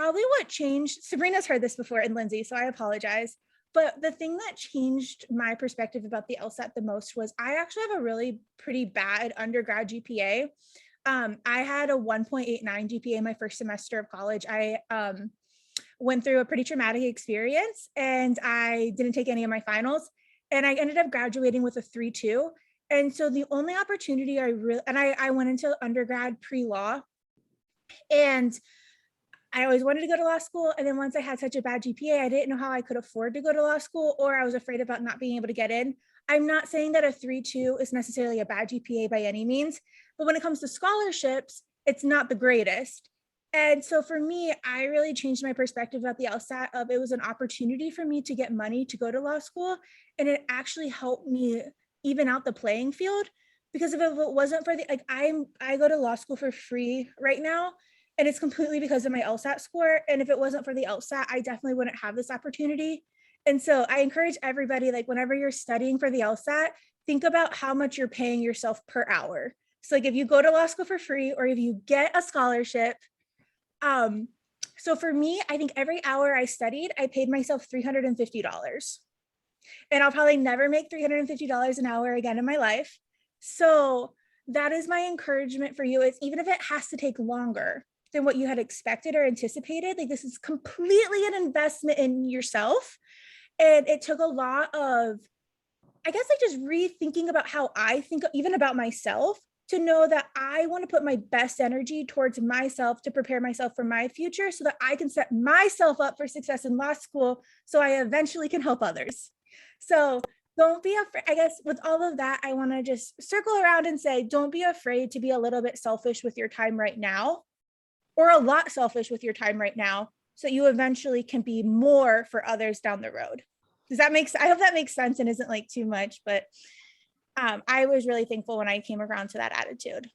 probably what changed, Sabrina's heard this before and Lindsay, so I apologize. But the thing that changed my perspective about the LSAT the most was I actually have a really pretty bad undergrad GPA. I had a 1.89 GPA my first semester of college. I went through a pretty traumatic experience and I didn't take any of my finals. And I ended up graduating with a 3.2. And so the only opportunity I went into undergrad pre-law, and I always wanted to go to law school. And then once I had such a bad GPA, I didn't know how I could afford to go to law school, or I was afraid about not being able to get in. I'm not saying that a 3.2 is necessarily a bad GPA by any means, but when it comes to scholarships, it's not the greatest. And so for me, I really changed my perspective about the LSAT of it was an opportunity for me to get money to go to law school. And it actually helped me even out the playing field, because if it wasn't for the, like, I go to law school for free right now, and it's completely because of my LSAT score. And if it wasn't for the LSAT, I definitely wouldn't have this opportunity. And so I encourage everybody, like whenever you're studying for the LSAT, think about how much you're paying yourself per hour. So like if you go to law school for free or if you get a scholarship, so for me, I think every hour I studied, I paid myself $350. And I'll probably never make $350 an hour again in my life. So that is my encouragement for you. Is even if it has to take longer than what you had expected or anticipated, like this is completely an investment in yourself. And it took a lot of, I guess, like just rethinking about how I think even about myself, to know that I want to put my best energy towards myself to prepare myself for my future so that I can set myself up for success in law school so I eventually can help others. So don't be afraid. I guess with all of that, I want to just circle around and say, don't be afraid to be a little bit selfish with your time right now, or a lot selfish with your time right now, so you eventually can be more for others down the road. Does that make sense? I hope that makes sense and isn't like too much, but I was really thankful when I came around to that attitude.